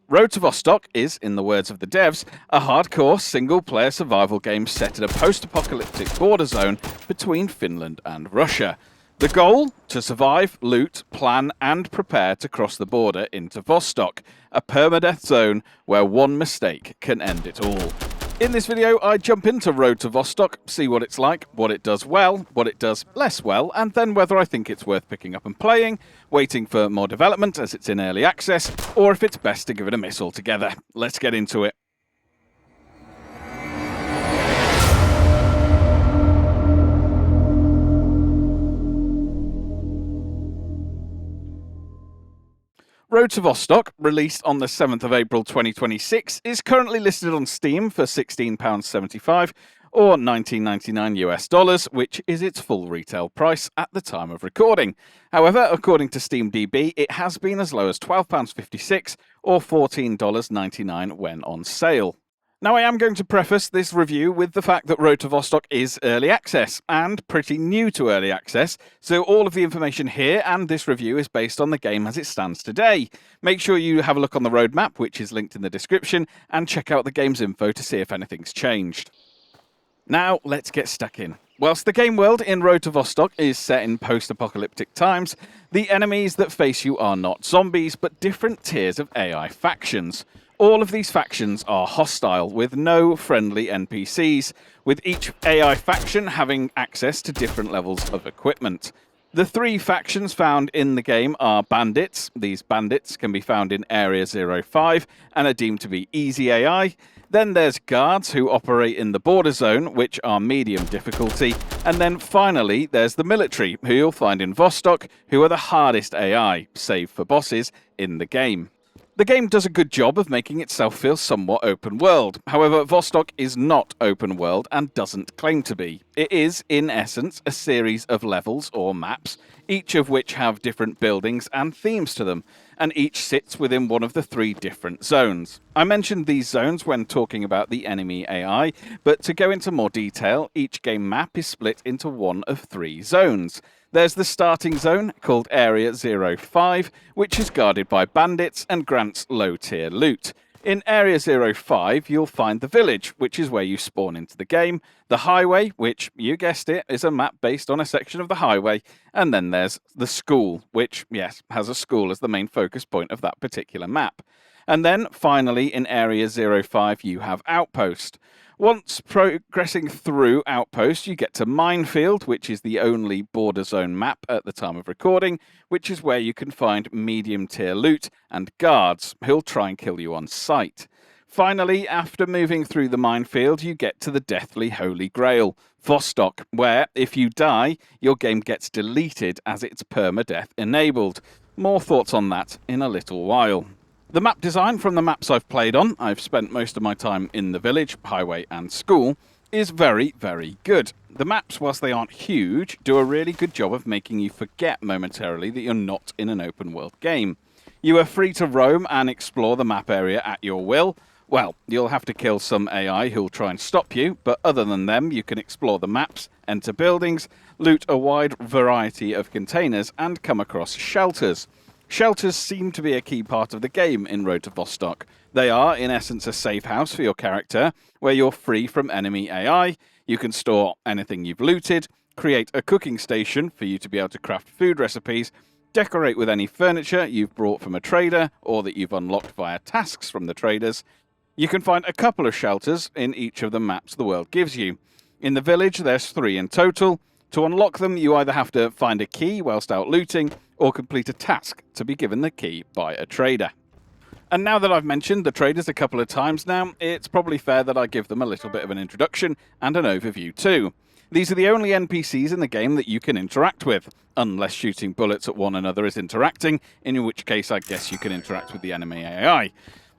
Road to Vostok is, in the words of the devs, a hardcore single-player survival game set in a post-apocalyptic border zone between Finland and Russia. The goal? To survive, loot, plan and prepare to cross the border into Vostok, a permadeath zone where one mistake can end it all. In this video, I jump into Road to Vostok, see what it's like, what it does well, what it does less well, and then whether I think it's worth picking up and playing, waiting for more development as it's in early access, or if it's best to give it a miss altogether. Let's get into it. Road to Vostok, released on the 7th of April 2026, is currently listed on Steam for £16.75 or $19.99 US, which is its full retail price at the time of recording. However, according to SteamDB, it has been as low as £12.56 or $14.99 when on sale. Now, I am going to preface this review with the fact that Road to Vostok is early access, and pretty new to early access, so all of the information here and this review is based on the game as it stands today. Make sure you have a look on the roadmap, which is linked in the description, and check out the game's info to see if anything's changed. Now, let's get stuck in. Whilst the game world in Road to Vostok is set in post-apocalyptic times, the enemies that face you are not zombies, but different tiers of AI factions. All of these factions are hostile, with no friendly NPCs, with each AI faction having access to different levels of equipment. The three factions found in the game are bandits. These bandits can be found in Area 05 and are deemed to be easy AI. Then there's guards who operate in the border zone, which are medium difficulty. And then finally, there's the military, who you'll find in Vostok, who are the hardest AI, save for bosses, in the game. The game does a good job of making itself feel somewhat open world. However, Vostok is not open world and doesn't claim to be. It is, in essence, a series of levels or maps, each of which have different buildings and themes to them, and each sits within one of the three different zones. I mentioned these zones when talking about the enemy AI, but to go into more detail, each game map is split into one of three zones. There's the starting zone, called Area 05, which is guarded by bandits and grants low-tier loot. In Area 05, you'll find the village, which is where you spawn into the game, the highway, which, you guessed it, is a map based on a section of the highway, and then there's the school, which, yes, has a school as the main focus point of that particular map. And then, finally, in Area 05, you have Outpost. Once progressing through Outpost, you get to Minefield, which is the only border zone map at the time of recording, which is where you can find medium-tier loot and guards who'll try and kill you on sight. Finally, after moving through the Minefield, you get to the deathly Holy Grail, Vostok, where, if you die, your game gets deleted as it's permadeath enabled. More thoughts on that in a little while. The map design from the maps I've played on, I've spent most of my time in the village, highway and school, is very, very good. The maps, whilst they aren't huge, do a really good job of making you forget momentarily that you're not in an open world game. You are free to roam and explore the map area at your will. Well, you'll have to kill some AI who'll try and stop you, but other than them, you can explore the maps, enter buildings, loot a wide variety of containers, and come across shelters. Shelters seem to be a key part of the game in Road to Vostok. They are, in essence, a safe house for your character, where you're free from enemy AI, you can store anything you've looted, create a cooking station for you to be able to craft food recipes, decorate with any furniture you've brought from a trader or that you've unlocked via tasks from the traders. You can find a couple of shelters in each of the maps the world gives you. In the village, there's 3 in total. To unlock them, you either have to find a key whilst out looting, or complete a task to be given the key by a trader. And now that I've mentioned the traders a couple of times now, it's probably fair that I give them a little bit of an introduction and an overview too. These are the only NPCs in the game that you can interact with, unless shooting bullets at one another is interacting, in which case I guess you can interact with the enemy AI.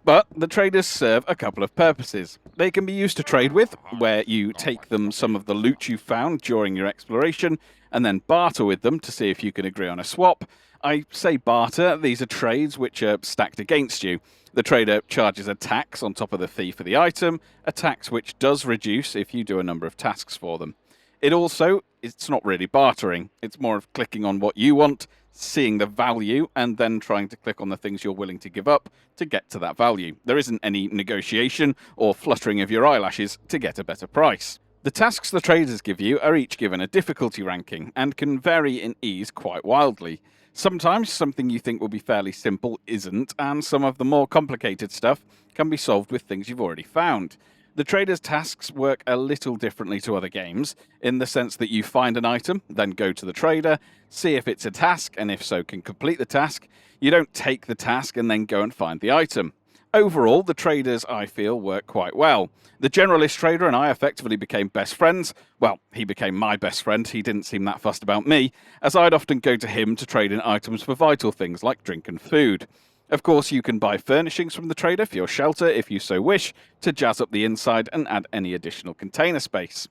But the traders serve a couple of purposes. They can be used to trade with, where you take them some of the loot you found during your exploration, and then barter with them to see if you can agree on a swap. I say barter, these are trades which are stacked against you. The trader charges a tax on top of the fee for the item, a tax which does reduce if you do a number of tasks for them. It's not really bartering, it's more of clicking on what you want, seeing the value and then trying to click on the things you're willing to give up to get to that value. There isn't any negotiation or fluttering of your eyelashes to get a better price. The tasks the traders give you are each given a difficulty ranking and can vary in ease quite wildly. Sometimes something you think will be fairly simple isn't, and some of the more complicated stuff can be solved with things you've already found. The trader's tasks work a little differently to other games, in the sense that you find an item, then go to the trader, see if it's a task, and if so, can complete the task. You don't take the task and then go and find the item. Overall, the traders, I feel, work quite well. The generalist trader and I effectively became best friends. Well, he became my best friend. He didn't seem that fussed about me, as I'd often go to him to trade in items for vital things like drink and food. Of course, you can buy furnishings from the trader for your shelter if you so wish, to jazz up the inside and add any additional container space.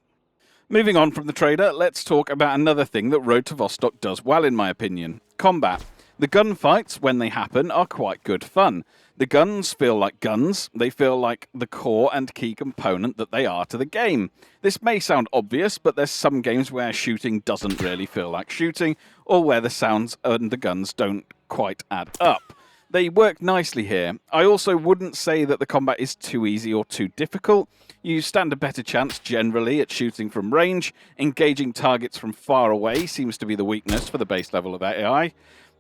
Moving on from the trader, let's talk about another thing that Road to Vostok does well in my opinion: combat. The gunfights, when they happen, are quite good fun. The guns feel like guns, they feel like the core and key component that they are to the game. This may sound obvious, but there's some games where shooting doesn't really feel like shooting, or where the sounds and the guns don't quite add up. They work nicely here. I also wouldn't say that the combat is too easy or too difficult. You stand a better chance generally at shooting from range. Engaging targets from far away seems to be the weakness for the base level of AI,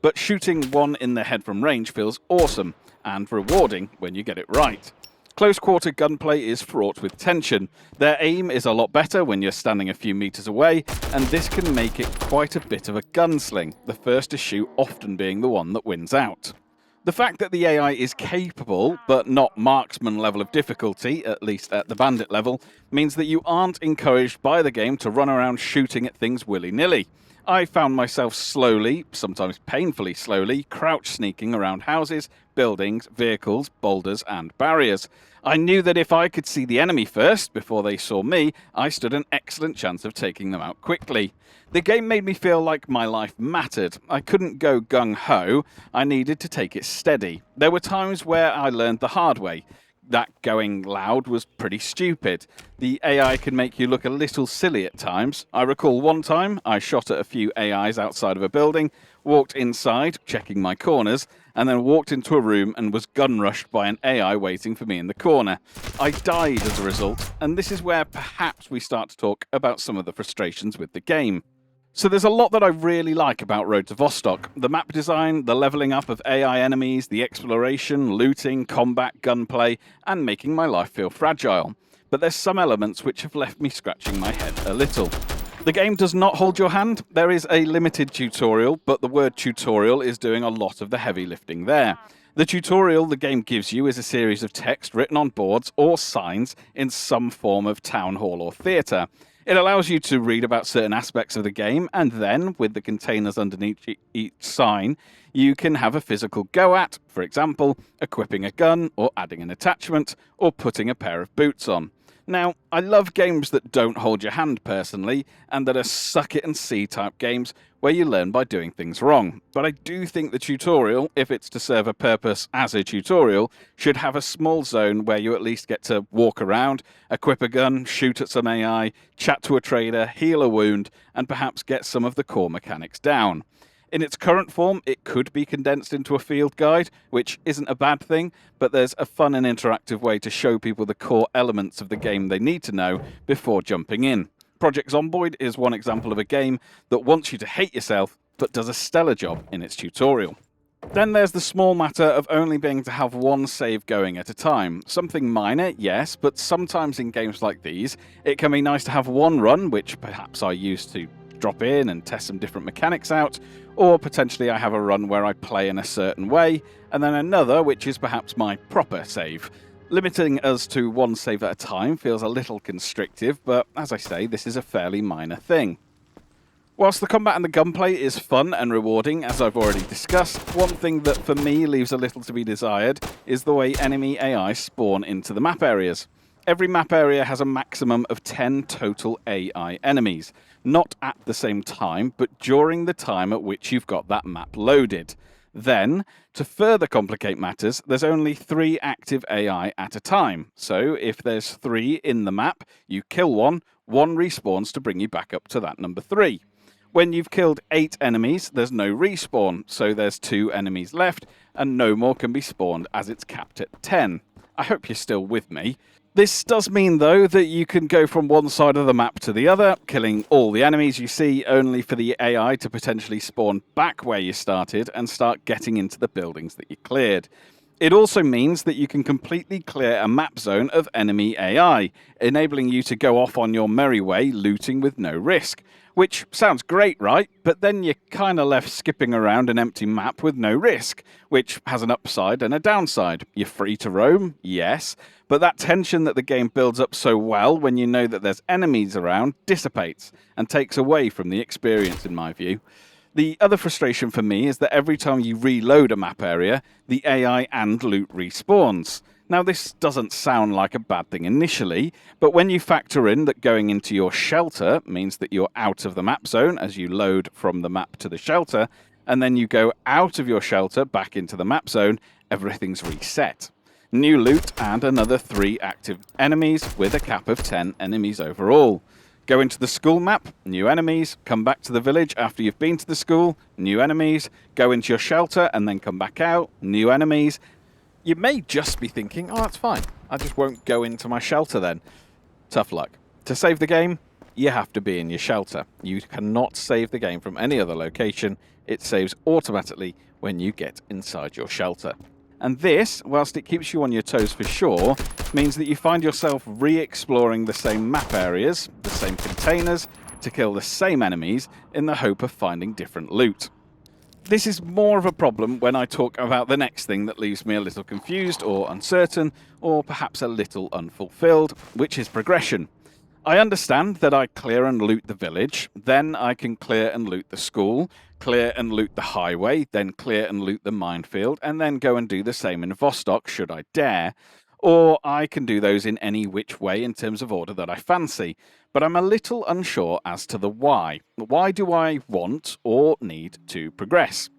but shooting one in the head from range feels awesome and rewarding when you get it right. Close quarter gunplay is fraught with tension. Their aim is a lot better when you're standing a few meters away, and this can make it quite a bit of a gunsling, the first to shoot often being the one that wins out. The fact that the AI is capable, but not marksman level of difficulty, at least at the bandit level, means that you aren't encouraged by the game to run around shooting at things willy-nilly. I found myself slowly, sometimes painfully slowly, crouch sneaking around houses, buildings, vehicles, boulders, and barriers. I knew that if I could see the enemy first, before they saw me, I stood an excellent chance of taking them out quickly. The game made me feel like my life mattered. I couldn't go gung-ho, I needed to take it steady. There were times where I learned the hard way. That going loud was pretty stupid. The AI can make you look a little silly at times. I recall one time I shot at a few AIs outside of a building, walked inside, checking my corners, and then walked into a room and was gun-rushed by an AI waiting for me in the corner. I died as a result, and this is where perhaps we start to talk about some of the frustrations with the game. So there's a lot that I really like about Road to Vostok. The map design, the leveling up of AI enemies, the exploration, looting, combat, gunplay, and making my life feel fragile. But there's some elements which have left me scratching my head a little. The game does not hold your hand. There is a limited tutorial, but the word tutorial is doing a lot of the heavy lifting there. The tutorial the game gives you is a series of text written on boards or signs in some form of town hall or theatre. It allows you to read about certain aspects of the game, and then, with the containers underneath each sign, you can have a physical go at, for example, equipping a gun, or adding an attachment, or putting a pair of boots on. Now, I love games that don't hold your hand personally, and that are suck-it-and-see type games where you learn by doing things wrong. But I do think the tutorial, if it's to serve a purpose as a tutorial, should have a small zone where you at least get to walk around, equip a gun, shoot at some AI, chat to a trader, heal a wound, and perhaps get some of the core mechanics down. In its current form, it could be condensed into a field guide, which isn't a bad thing, but there's a fun and interactive way to show people the core elements of the game they need to know before jumping in. Project Zomboid is one example of a game that wants you to hate yourself, but does a stellar job in its tutorial. Then there's the small matter of only being able to have one save going at a time. Something minor, yes, but sometimes in games like these, it can be nice to have one run, which perhaps I used to drop in and test some different mechanics out, or potentially I have a run where I play in a certain way, and then another which is perhaps my proper save. Limiting us to one save at a time feels a little constrictive, but as I say, this is a fairly minor thing. Whilst the combat and the gunplay is fun and rewarding, as I've already discussed, one thing that for me leaves a little to be desired is the way enemy AI spawn into the map areas. Every map area has a maximum of 10 total AI enemies. Not at the same time, but during the time at which you've got that map loaded. Then, to further complicate matters, there's only 3 active AI at a time. So, if there's 3 in the map, you kill one, one respawns to bring you back up to that number 3. When you've killed 8 enemies, there's no respawn, so there's 2 enemies left, and no more can be spawned as it's capped at 10. I hope you're still with me. This does mean, though, that you can go from one side of the map to the other, killing all the enemies you see, only for the AI to potentially spawn back where you started and start getting into the buildings that you cleared. It also means that you can completely clear a map zone of enemy AI, enabling you to go off on your merry way, looting with no risk. Which sounds great, right? But then you're kind of left skipping around an empty map with no risk, which has an upside and a downside. You're free to roam, yes, but that tension that the game builds up so well when you know that there's enemies around dissipates and takes away from the experience, in my view. The other frustration for me is that every time you reload a map area, the AI and loot respawns. Now, this doesn't sound like a bad thing initially, but when you factor in that going into your shelter means that you're out of the map zone as you load from the map to the shelter, and then you go out of your shelter back into the map zone, everything's reset. New loot and another 3 active enemies with a cap of 10 enemies overall. Go into the school map, new enemies, come back to the village after you've been to the school, new enemies, go into your shelter and then come back out, new enemies. You may just be thinking, oh, that's fine, I just won't go into my shelter then. Tough luck. To save the game, you have to be in your shelter. You cannot save the game from any other location. It saves automatically when you get inside your shelter. And this, whilst it keeps you on your toes for sure, means that you find yourself re-exploring the same map areas, the same containers, to kill the same enemies in the hope of finding different loot. This is more of a problem when I talk about the next thing that leaves me a little confused or uncertain, or perhaps a little unfulfilled, which is progression. I understand that I clear and loot the village, then I can clear and loot the school, clear and loot the highway, then clear and loot the minefield, and then go and do the same in Vostok should I dare. Or I can do those in any which way in terms of order that I fancy. But I'm a little unsure as to the why. Why do I want or need to progress?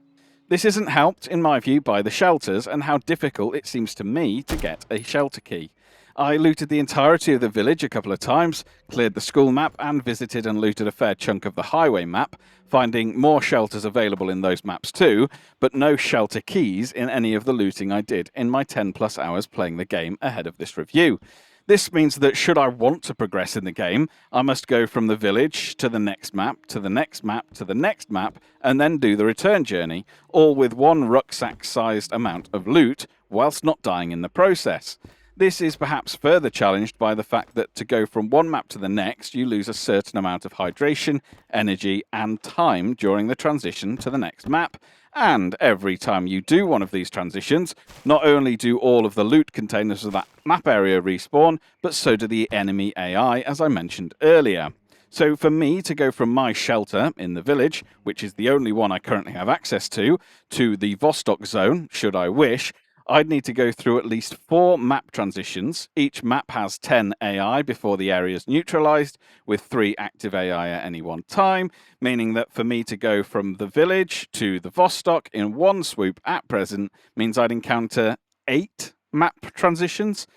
This isn't helped, in my view, by the shelters and how difficult it seems to me to get a shelter key. I looted the entirety of the village a couple of times, cleared the school map and visited and looted a fair chunk of the highway map, finding more shelters available in those maps too, but no shelter keys in any of the looting I did in my 10 plus hours playing the game ahead of this review. This means that should I want to progress in the game, I must go from the village to the next map, to the next map, to the next map, and then do the return journey, all with one rucksack-sized amount of loot, whilst not dying in the process. This is perhaps further challenged by the fact that to go from one map to the next, you lose a certain amount of hydration, energy, and time during the transition to the next map. And every time you do one of these transitions, not only do all of the loot containers of that map area respawn, but so do the enemy AI, as I mentioned earlier. So for me to go from my shelter in the village, which is the only one I currently have access to the Vostok Zone, should I wish, I'd need to go through at least 4 map transitions. Each map has 10 AI before the area is neutralized, with 3 active AI at any one time, meaning that for me to go from the village to the Vostok in one swoop at present means I'd encounter 8 map transitions.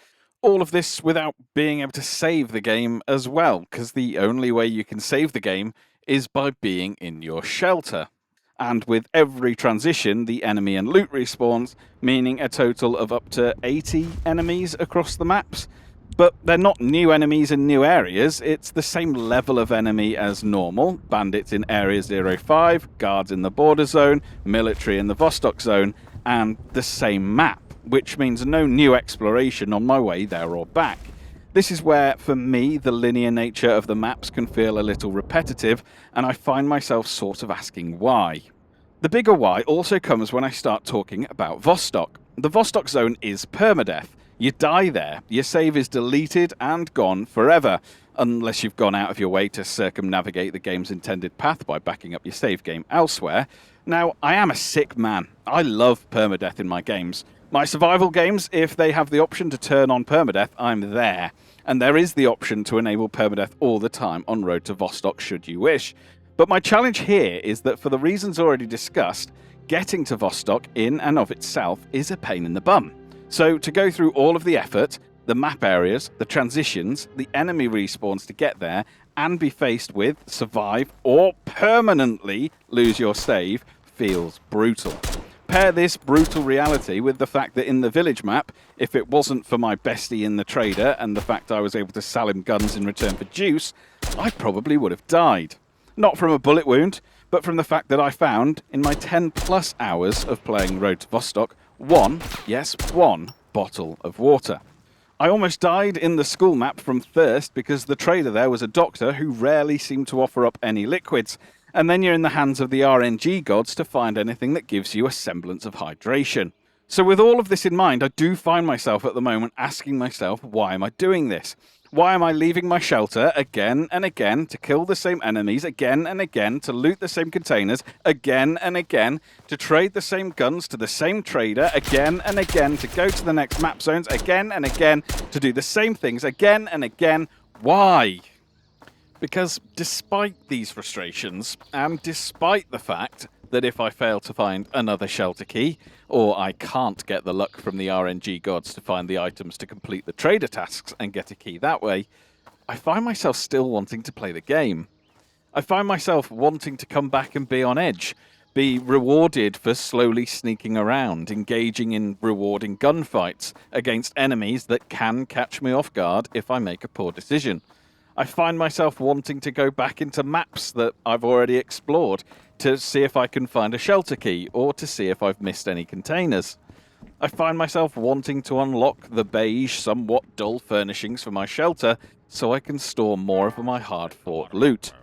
All of this without being able to save the game as well, because the only way you can save the game is by being in your shelter. And with every transition, the enemy and loot respawns, meaning a total of up to 80 enemies across the maps. But they're not new enemies in new areas, it's the same level of enemy as normal. Bandits in Area 05, guards in the border zone, military in the Vostok Zone, and the same map, which means no new exploration on my way there or back. This is where, for me, the linear nature of the maps can feel a little repetitive, and I find myself sort of asking why. The bigger why also comes when I start talking about Vostok. The Vostok Zone is permadeath. You die there, your save is deleted and gone forever, unless you've gone out of your way to circumnavigate the game's intended path by backing up your save game elsewhere. Now, I am a sick man. I love permadeath in my games. My survival games, if they have the option to turn on permadeath, I'm there. And there is the option to enable permadeath all the time on Road to Vostok should you wish. But my challenge here is that for the reasons already discussed, getting to Vostok in and of itself is a pain in the bum. So to go through all of the effort, the map areas, the transitions, the enemy respawns to get there, and be faced with, survive, or permanently lose your save feels brutal. Pair this brutal reality with the fact that in the village map, if it wasn't for my bestie in the trader and the fact I was able to sell him guns in return for juice, I probably would have died. Not from a bullet wound, but from the fact that I found, in my 10+ hours of playing Road to Vostok, one bottle of water. I almost died in the school map from thirst because the trader there was a doctor who rarely seemed to offer up any liquids, and then you're in the hands of the RNG gods to find anything that gives you a semblance of hydration. So with all of this in mind, I do find myself at the moment asking myself, why am I doing this? Why am I leaving my shelter again and again to kill the same enemies again and again, to loot the same containers again and again, to trade the same guns to the same trader again and again, to go to the next map zones again and again, to do the same things again and again? Why? Because despite these frustrations, and despite the fact that if I fail to find another shelter key, or I can't get the luck from the RNG gods to find the items to complete the trader tasks and get a key that way, I find myself still wanting to play the game. I find myself wanting to come back and be on edge, be rewarded for slowly sneaking around, engaging in rewarding gunfights against enemies that can catch me off guard if I make a poor decision. I find myself wanting to go back into maps that I've already explored to see if I can find a shelter key or to see if I've missed any containers. I find myself wanting to unlock the beige, somewhat dull furnishings for my shelter so I can store more of my hard-fought loot.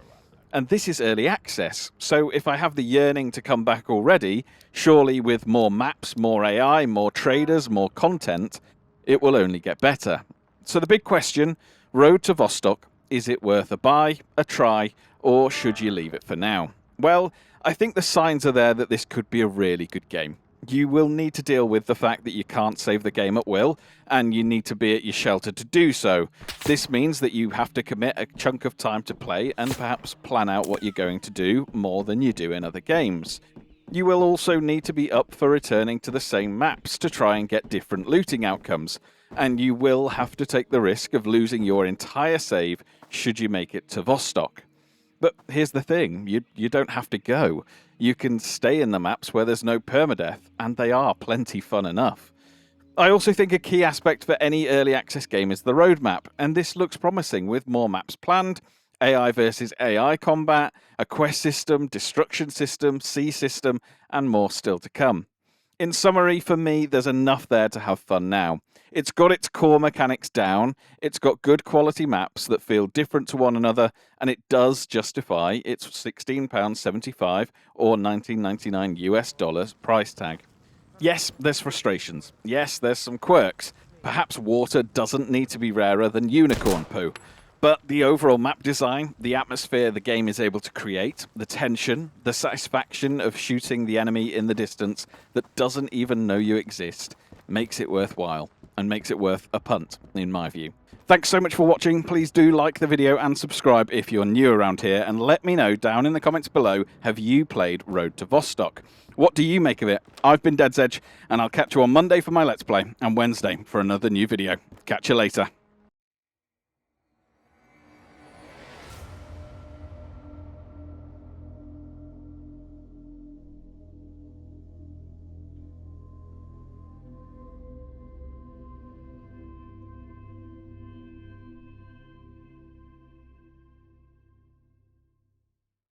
And this is early access, so if I have the yearning to come back already, surely with more maps, more AI, more traders, more content, it will only get better. So the big question, Road to Vostok, is it worth a buy, a try, or should you leave it for now? Well, I think the signs are there that this could be a really good game. You will need to deal with the fact that you can't save the game at will, and you need to be at your shelter to do so. This means that you have to commit a chunk of time to play and perhaps plan out what you're going to do more than you do in other games. You will also need to be up for returning to the same maps to try and get different looting outcomes, and you will have to take the risk of losing your entire save should you make it to Vostok. But here's the thing, you don't have to go. You can stay in the maps where there's no permadeath, and they are plenty fun enough. I also think a key aspect for any early access game is the roadmap, and this looks promising with more maps planned, AI versus AI combat, a quest system, destruction system, sea system, and more still to come. In summary, for me, there's enough there to have fun now. It's got its core mechanics down, it's got good quality maps that feel different to one another, and it does justify its £16.75 or $19.99 US price tag. Yes, there's frustrations. Yes, there's some quirks. Perhaps water doesn't need to be rarer than unicorn poo. But the overall map design, the atmosphere the game is able to create, the tension, the satisfaction of shooting the enemy in the distance that doesn't even know you exist, makes it worthwhile, and makes it worth a punt, in my view. Thanks so much for watching. Please do like the video and subscribe if you're new around here, and let me know down in the comments below, have you played Road to Vostok? What do you make of it? I've been DeadZedje, and I'll catch you on Monday for my Let's Play, and Wednesday for another new video. Catch you later.